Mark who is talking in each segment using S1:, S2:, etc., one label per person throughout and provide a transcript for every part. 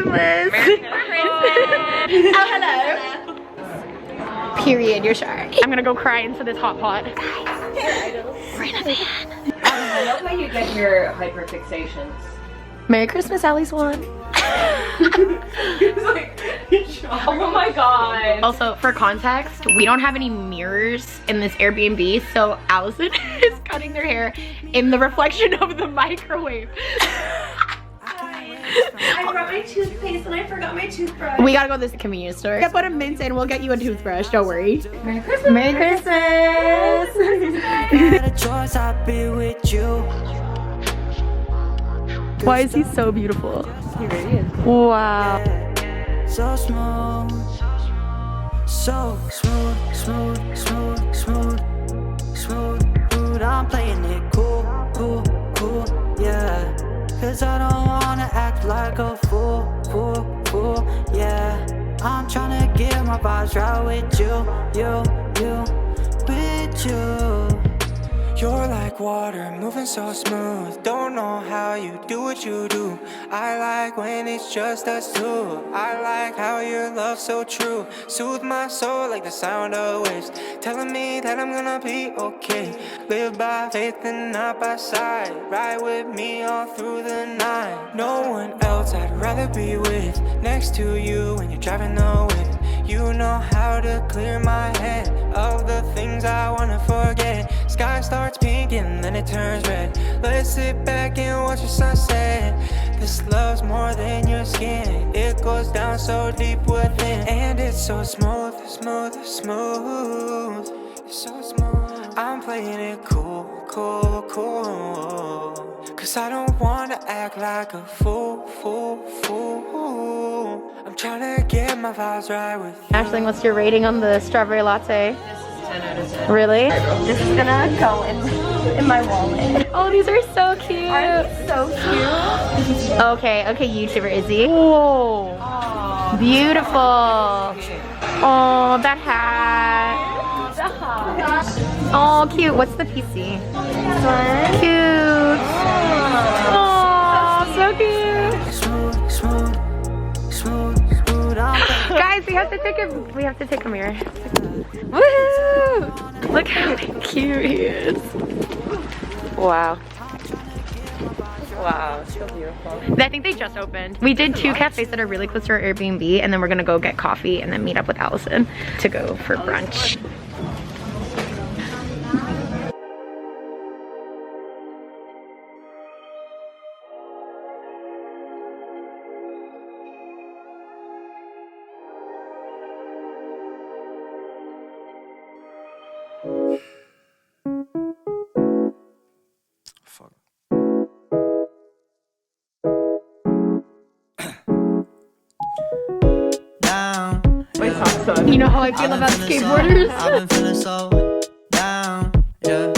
S1: Christmas.
S2: Merry Christmas.
S1: Oh, hello. Period, you're shy. I'm gonna go cry into this hot pot. Guys, we're in a van.
S2: I love how you get your hyperfixations.
S1: Merry Christmas, Allie's one.
S2: Oh my god.
S1: Also, for context, we don't have any mirrors in this Airbnb, so Allison is cutting their hair in the reflection of the microwave.
S3: I brought my toothpaste and I forgot my toothbrush.
S1: We gotta go to this convenience store. Get put a mint in, we'll get you a toothbrush, don't worry.
S3: Merry Christmas.
S1: Merry Christmas. Why is he so beautiful?
S2: He really is.
S1: Wow.
S4: So smooth, so smooth, smooth, smooth, smooth, smooth. Dude, I'm playing it cool, cool, cool, yeah. Cause I don't wanna act like a fool, fool, fool, yeah. I'm tryna get my vibes right with you, with you. You're like water, moving so smooth. Don't know how you do what you do. I like when it's just us two. I like how your love's so true. Soothe my soul like the sound of waves, telling me that I'm gonna be okay. Live by faith and not by sight. Ride with me all through the night. No one else I'd rather be with. Next to you when you're driving the whip. You know how to clear my head of the things I wanna forget. Sky starts pink and then it turns red. Let's sit back and watch the sunset. This love's more than your skin. It goes down so deep within. And it's so smooth, smooth, smooth. It's so smooth. I'm playing it cool, cool, cool. Cause I don't wanna act like a fool, fool, fool. I'm tryna get my vibes right with you.
S1: Ashling, what's your rating on the strawberry latte?
S2: This is 10 out of 10.
S1: Really?
S3: This is gonna go in my wallet.
S1: Oh, these are so cute.
S3: Aren't they so cute?
S1: Okay, YouTuber Izzy. Whoa.
S3: Aww.
S1: Beautiful. Oh, that hat. Oh, cute. What's the PC?
S3: This one.
S1: Cute. Oh, so cute.
S4: Smooth, smooth, smooth, smooth.
S1: Guys, we have to take a mirror. Woohoo! Look how cute he is. Wow.
S2: Wow, it's so beautiful.
S1: I think they just opened. We did 2 cafes that are really close to our Airbnb, and then we're gonna go get coffee and then meet up with Allison to go for brunch.
S4: Fuck. Down.
S1: You know how I feel about skateboarders?
S4: I've been feeling so down, yeah.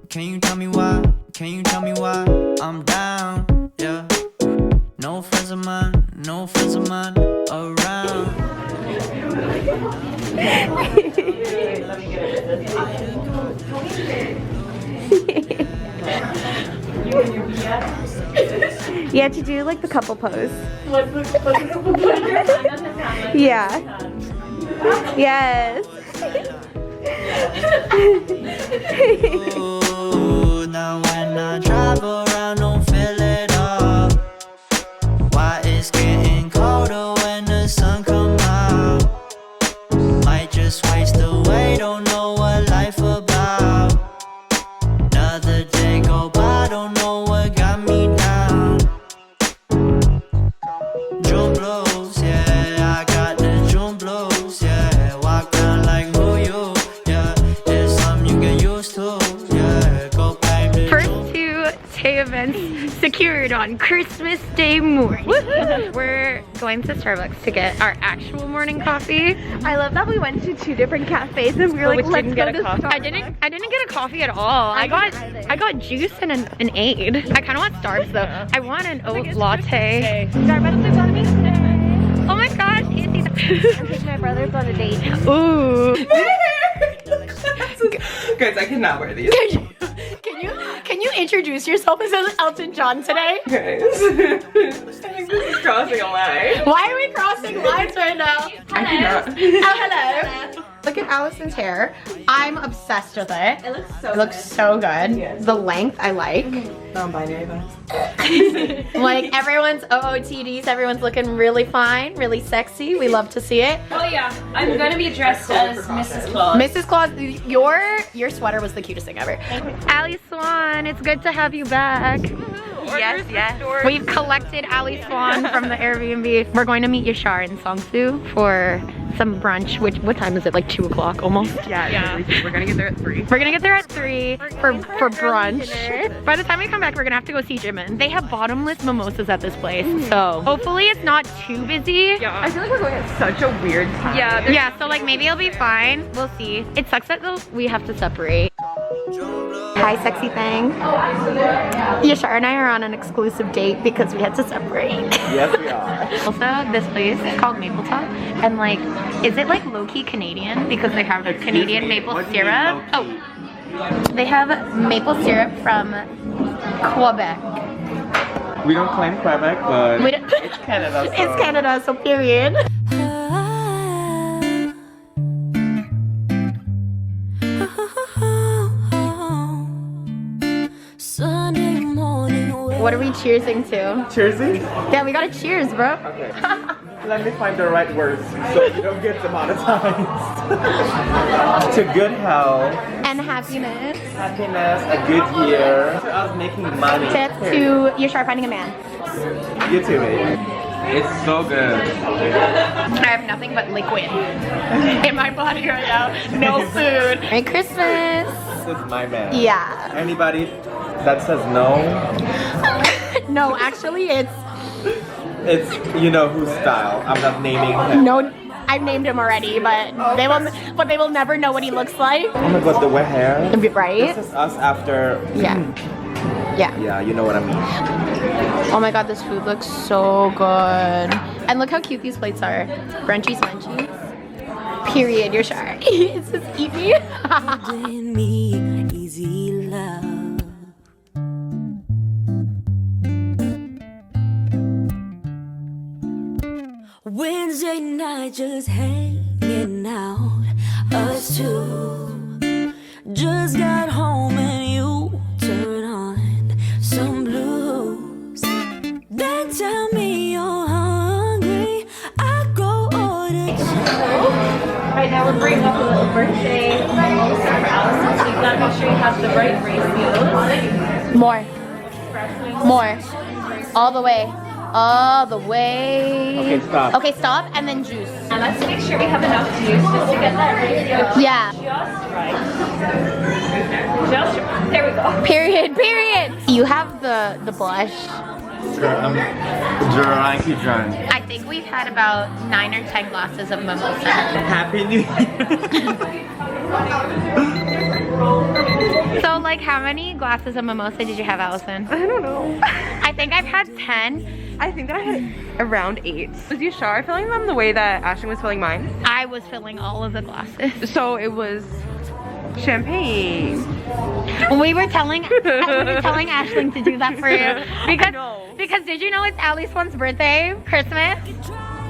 S4: Can you tell me why? Can you tell me why I'm down, yeah? No friends of mine, no friends of mine around.
S1: You had to do like the couple pose. Yeah. Yes.
S4: Ooh, now when I drive around, don't feel it all. Why it's getting colder when the sun come out? Might just waste away, don't know what life about. Another day go by, don't know what got me down. June blues, yeah, I got the June blues, yeah. Walk around like who you, yeah. It's something you get used to, yeah. Go back to
S1: First 2 day events secured on Christmas Day morning. We're going to Starbucks to get our actual morning coffee.
S3: I love that we went to 2 different cafes and we were like, let's go to Starbucks.
S1: I didn't get a coffee at all. I got juice and an aid. I kind of want Starbucks though. I want an oat latte.
S3: Starbucks is on me today.
S1: Oh my gosh, Izzy.
S3: I'm taking my brothers on a date.
S1: Ooh.
S2: Guys, I cannot wear these.
S1: Can you introduce yourself as Elton John today?
S2: Guys. This is crossing a line.
S1: Why are we crossing lines right now? Hello. Oh, hello. Look at Allison's hair. I'm obsessed with it. It looks so good. Yes. The length I like.
S2: Non-binary vibes.
S1: Like everyone's OOTDs, everyone's looking really fine, really sexy. We love to see it.
S2: Oh yeah, I'm gonna be dressed as Mrs. Claus.
S1: Mrs. Claus, your sweater was the cutest thing ever. Allie Swan, it's good to have you back.
S3: Yes, yes.
S1: We've collected Allie Swan from the Airbnb. We're going to meet Yashar in Songsu for some brunch. What time is it? Like 2 o'clock almost?
S3: Yeah. We're gonna get there at 3.
S1: We're gonna get there at 3 for brunch. By the time we come back, we're gonna have to go see Jimin. They have bottomless mimosas at this place, so hopefully it's not too busy.
S3: Yeah. I feel like we're going at such a weird time.
S1: Yeah, so like maybe it'll be fine. We'll see. It sucks that though we have to separate. Hi, sexy thing. Yashar and I are on an exclusive date because we had to separate.
S5: Yes, we are.
S1: Also, this place is called Maple Top, and like, is it like low-key Canadian because they have Canadian maple syrup? Oh, they have maple syrup from Quebec.
S5: We don't claim Quebec, but
S1: We don't-
S5: it's Canada. So.
S1: It's Canada, so period. What are we cheersing to?
S5: Cheersy?
S1: Yeah, we gotta cheers, bro.
S5: Okay. Let me find the right words so you don't get demonetized. To good health,
S1: And happiness.
S5: happiness, a good year, to us making money.
S1: Tips to Yashar finding a man.
S5: You too, baby. It's so good.
S1: I have nothing but liquid in my body right now. No food. Merry Christmas.
S5: This is my man.
S1: Yeah.
S5: Anybody that says no,
S1: No, actually it's
S5: it's you know whose style. I'm not naming him.
S1: no. I've named him already, but they will never know what he looks like.
S5: Oh my god, the wet hair.
S1: Right?
S5: This is us after.
S1: Yeah. Yeah.
S5: Yeah, you know what I mean.
S1: Oh my god, this food looks so good. And look how cute these plates are. Brunchy munchies. Period, you're shy. It's just eat me.
S6: me easy love. Wednesday night just hanging out, us two. Just got home and you turn on some blues. Then tell me you're hungry, I go order.
S2: Right now we're bringing up a little birthday mimosa for Allison, so you've got to make sure you have the right ratios.
S1: More. All the way. All the way.
S5: Okay, stop.
S1: Okay, stop and then juice.
S2: And let's make sure we have enough juice just to get that ratio
S1: Yeah.
S2: just right. Just right. There we go.
S1: Period. You have the blush.
S5: I'm drunk.
S1: I think we've had about 9 or 10 glasses of mimosa.
S5: Happy New Year.
S1: So like how many glasses of mimosa did you have, Allison?
S3: I don't know.
S1: I think I've had 10.
S3: I think that I had around 8. Was Yashar filling them the way that Ashton was filling mine?
S1: I was filling all of the glasses.
S3: So it was champagne.
S1: We were telling Ashling to do that for you. Because did you know it's Allie Swan's birthday, Christmas?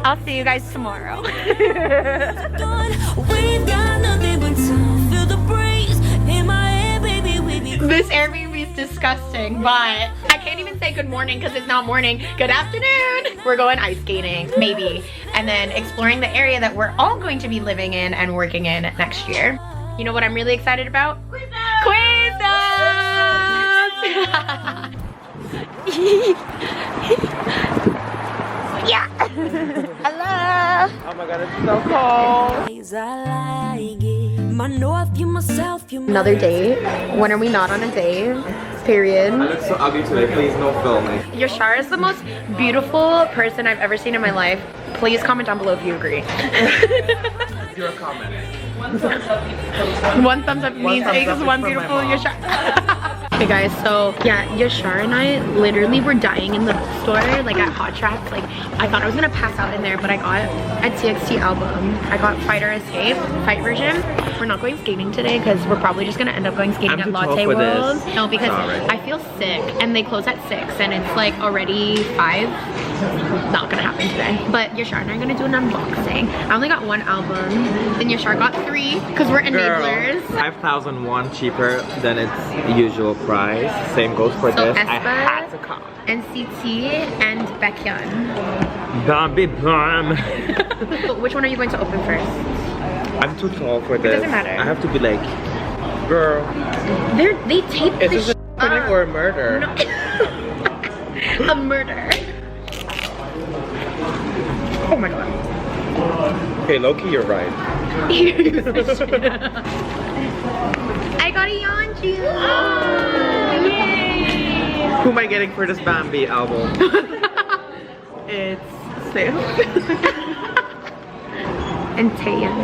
S1: I'll see you guys tomorrow.
S6: We've got nothing but time. Feel the breeze in my head, baby. We be
S1: This Airbnb is disgusting, but I can't even say good morning because it's not morning. Good afternoon. We're going ice skating, maybe. And then exploring the area that we're all going to be living in and working in next year. You know what I'm really excited about? Quiznos! Yeah. Hello.
S5: Oh my god, it's so cold.
S6: days I like it. My north, you myself, you
S1: Another date. When are we not on a date? Period.
S5: I look so ugly today. Please no filming.
S1: Yashar is the most beautiful person I've ever seen in my life. Please comment down below if you agree.
S5: Your comment.
S1: One thumbs up means equals one beautiful Yashar. Hey guys, so yeah, Yashar and I literally were dying in the bookstore, like at Hot Tracks. Like I thought I was gonna pass out in there, but I got at TXT album. I got Fighter Escape, fight version. We're not going skating today because we're probably just gonna end up going skating at Latte World. No, because I feel sick and they close at 6 and it's like already 5. not gonna happen today. But Yashar and I are gonna do an unboxing. I only got one album, and Yashar got 3 because we're enablers.
S5: 5,001 cheaper than its usual price. Same goes for
S1: So
S5: this. I
S1: Espa,
S5: had to come.
S1: NCT, and Baekhyun.
S5: Bambi Bam.
S1: Which one are you going to open first?
S5: I'm too tall for this.
S1: doesn't matter.
S5: I have to be like, girl.
S1: They tape
S5: Is
S1: this
S5: this a clinic or a murder?
S1: No. A murder. Oh my god.
S5: Okay, Loki, you're right.
S1: I got a Yeonju.
S3: Oh,
S1: Yay!
S5: Who am I getting for this Bambi album?
S3: It's Seoul.
S1: And Taeyeon.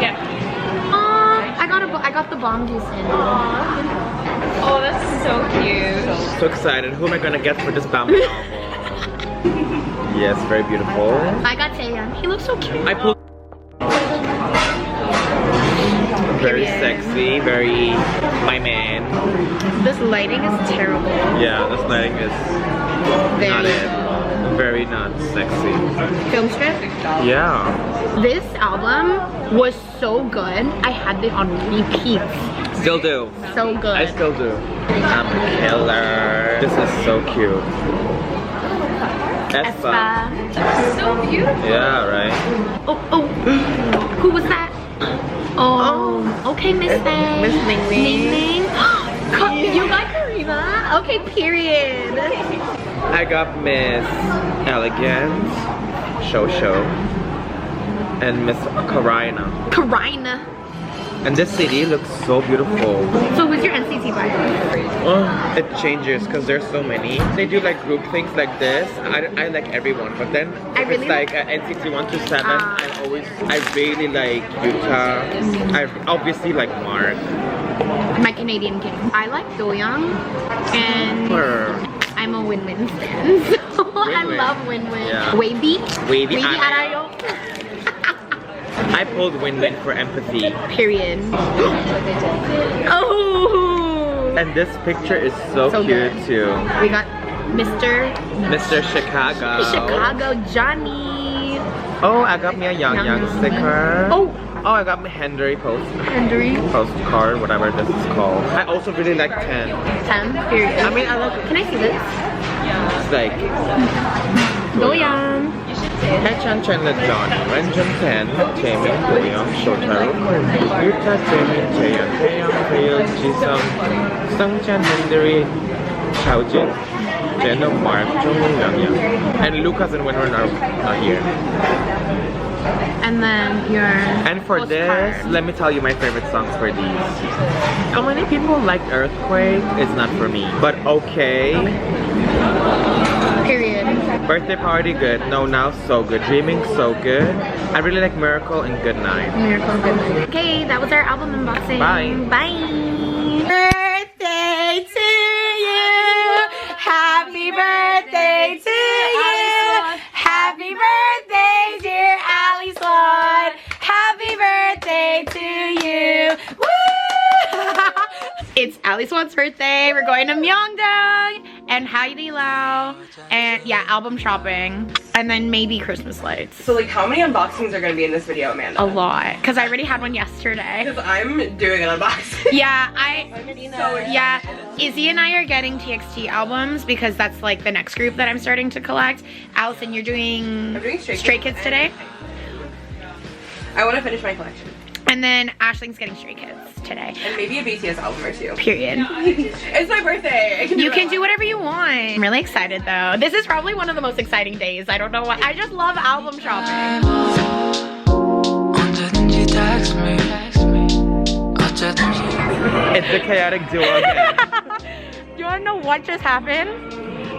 S2: Yeah.
S1: I got the bomb juice in.
S2: Oh, that's so cute.
S5: So excited. Who am I gonna get for this Bambi album? Yes, very beautiful.
S1: I got Taeyeon. He looks so cute.
S5: I pulled very
S1: Period.
S5: sexy, very my man.
S1: This lighting is terrible.
S5: Yeah, this lighting is not it. Very not sexy.
S1: Film strip.
S5: Yeah.
S1: This album was so good. I had it on repeat.
S5: Still do.
S1: So good.
S5: I still do. I'm a killer. This is so cute. Espa.
S2: So beautiful.
S5: Yeah, right.
S1: Oh. Who was that? Oh. Okay, Miss Faye.
S3: Miss Ning Ning.
S1: You got Karina? Okay, period.
S5: I got Miss Elegant, Show, and Miss Karina.
S1: Karina.
S5: And this CD looks so beautiful.
S1: So who's your NCT by?
S5: Oh, it changes because there's so many. They do like group things like this. I like everyone, but then
S1: I
S5: if
S1: really
S5: it's like NCT 1 to 7, I really like Yuta. I obviously like Mark.
S1: My Canadian king. I like Doyoung, and
S5: Her.
S1: I'm a Win-Win fan. So I
S5: Win-Win.
S1: love Win-Win.
S5: Yeah.
S1: Wavy
S5: Arayo.
S1: Arayo.
S5: I pulled Win-Win for empathy.
S1: Period. Oh.
S5: And this picture is so cute
S1: good.
S5: too.
S1: We got Mr.
S5: Chicago.
S1: Chicago Johnny.
S5: Oh, I got me a Young sticker.
S1: Oh.
S5: Oh, I got me Henry
S1: Henry.
S5: postcard, whatever this is called. I also really like 10.
S1: 10. Period.
S5: I mean, I like
S1: Can I see this?
S5: it's like
S1: Doyoung.
S5: Hechan Chen Le John, Renjun 10, Taemin, Doyoung, Shotaro, Yuta, Taemin, Taeyeon, Taeyong, Jisung, Sungchan, Henry, Chaojin, Jenna, Mark, Jungwon, Young, and Lucas and Winter are not here.
S1: And then your
S5: And for
S1: postcard.
S5: this, let me tell you my favorite songs for these. How many people like Earthquake? It's not for me. But okay.
S1: Period.
S5: Birthday Party, good. No Now, so good. Dreaming, so good. I really like Miracle and Good Night.
S1: Miracle Good Night. Okay, that was our album unboxing.
S5: Bye.
S1: Bye. Birthday to you. Happy birthday to you. Happy birthday, dear Ali Swan. Happy birthday to you. Woo! It's Ali Swan's birthday. We're going to Myeongdong and Haidee Lao and yeah, album shopping and then maybe Christmas lights.
S3: So like how many unboxings are gonna be in this video, Amanda?
S1: A lot, because I already had one yesterday.
S3: Because I'm doing an unboxing.
S1: Yeah, Izzy and I are getting TXT albums because that's like the next group that I'm starting to collect. Allison, you're doing,
S3: I'm doing
S1: Stray Kids today?
S3: I want to finish my collection.
S1: And then Ashling's getting Stray Kids today.
S3: And maybe a BTS album or two.
S1: Period.
S3: It's my birthday.
S1: You can do whatever you want. I'm really excited though. This is probably one of the most exciting days. I don't know why. I just love album shopping.
S5: It's the chaotic duo again.
S1: You wanna know what just happened?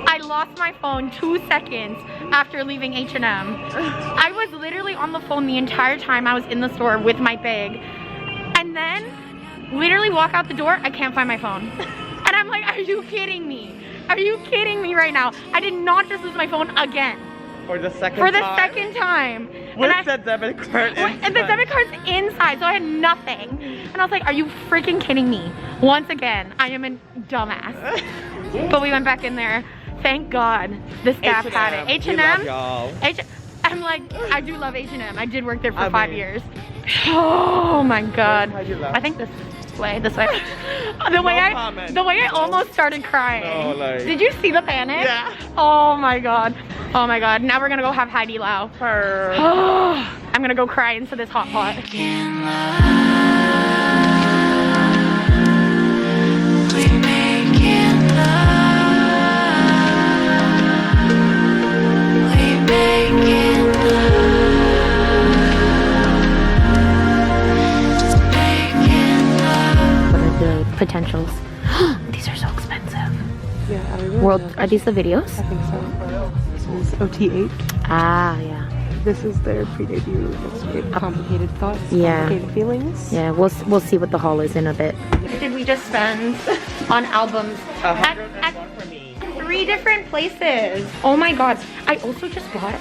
S1: I lost my phone 2 seconds after leaving H&M. I was literally on the phone the entire time I was in the store with my bag. And then, literally walk out the door, I can't find my phone. And I'm like, are you kidding me? Are you kidding me right now? I did not just lose my phone again.
S5: For the second
S1: time.
S5: Where's the debit card
S1: And the debit card's inside, so I had nothing. And I was like, are you freaking kidding me? Once again, I am a dumbass. But we went back in there, Thank God the staff had it. H&M.
S5: y'all.
S1: I'm like, I do love H&M. I did work there for 5 years. Oh my God. I think this way. The way I almost started crying.
S5: No, like,
S1: did you see the panic?
S5: Yeah.
S1: Oh my God. Oh my God. Now we're gonna go have Heidi Lau. I'm gonna go cry into this hot pot. Potentials. These are so expensive.
S3: Yeah, I really
S1: World, are these the videos?
S3: I think so. This is OT8.
S1: Ah, yeah.
S3: This is their pre-debut. Complicated thoughts,
S1: Yeah.
S3: complicated feelings.
S1: Yeah, we'll see what the haul is in a bit. Did we just spend on albums at 3 different places? Oh my God. I also just bought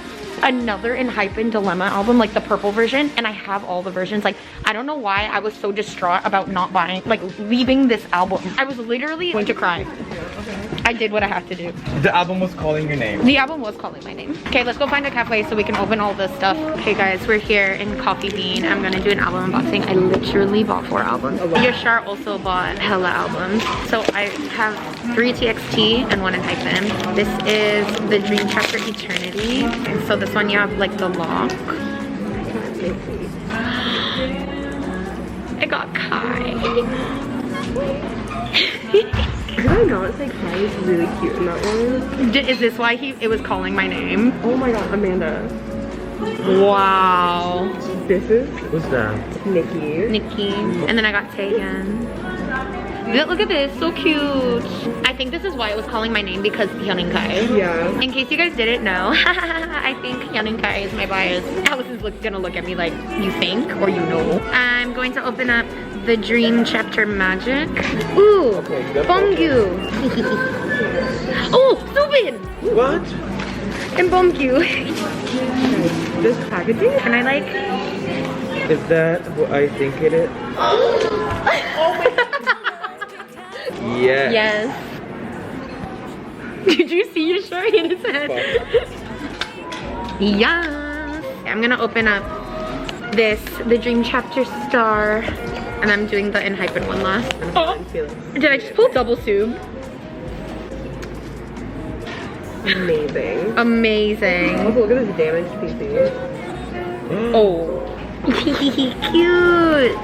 S1: another In Hype and Dilemma album, like the purple version, and I have all the versions. Like, I don't know why I was so distraught about not buying, like leaving this album. I was literally going to cry. I did what I had to do.
S5: The album was calling your name.
S1: The album was calling my name. Okay, let's go find a cafe so we can open all this stuff. Okay guys, we're here in Coffee Bean. I'm gonna do an album unboxing. I literally bought 4 albums. Yashar also bought hella albums. So I have 3 TXT and 1 In Hype. This is the Dream Chapter Eternity. So this one you have like the lock. I got Kai.
S3: Did I not say Kai is really cute in that one?
S1: Is this why it was calling my name?
S3: Oh my God, Amanda.
S1: Wow.
S3: This is
S5: Who's that?
S1: Nikki. And then I got Taeyeon. Look at this, so cute. I think this is why it was calling my name, because Hyunmin Kai.
S3: Yeah.
S1: In case you guys didn't know, I think Hyunmin Kai is my bias. Allison's gonna look at me like, you think or you know. I'm going to open up the Dream Chapter Magic. Ooh, Bongyu. Oh, Subin.
S5: What?
S1: And Bongyu.
S3: This packaging?
S1: Can I like?
S5: Is that what I think it is? Yes.
S1: Yes. Did you see your shirt in his head? Yes. I'm gonna open up the Dream Chapter Star, and I'm doing the In Hype one last. Oh, did I just pull double soup?
S3: Amazing.
S1: Amazing.
S3: Also, look at this damaged PC.
S1: Oh. Cute.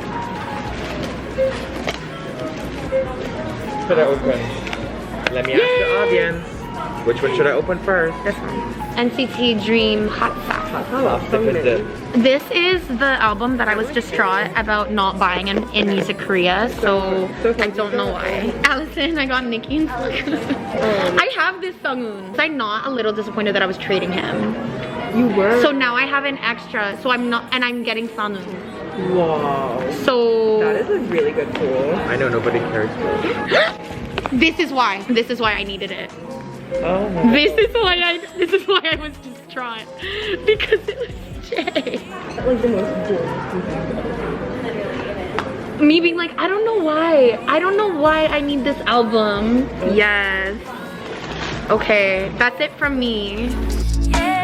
S5: Should I open? Let me ask the audience. Which one should I open first?
S1: This one. NCT Dream Hot Sauce. This is the album that I was distraught about not buying in Music Korea, so I don't know why. Allison, I got Nikki and I have this Sunghoon. I'm not a little disappointed that I was trading him.
S3: You were?
S1: So now I have an extra, so I'm not, and I'm getting Sunghoon.
S3: Wow.
S1: So
S3: That is a really good tool.
S5: I know nobody cares.
S1: this is why I needed it.
S5: Oh my
S1: This is why I was distraught, because it was Jay.
S3: Like the most cool.
S1: Me being like, I don't know why I need this album. Yes. Okay, that's it from me.
S6: Yeah.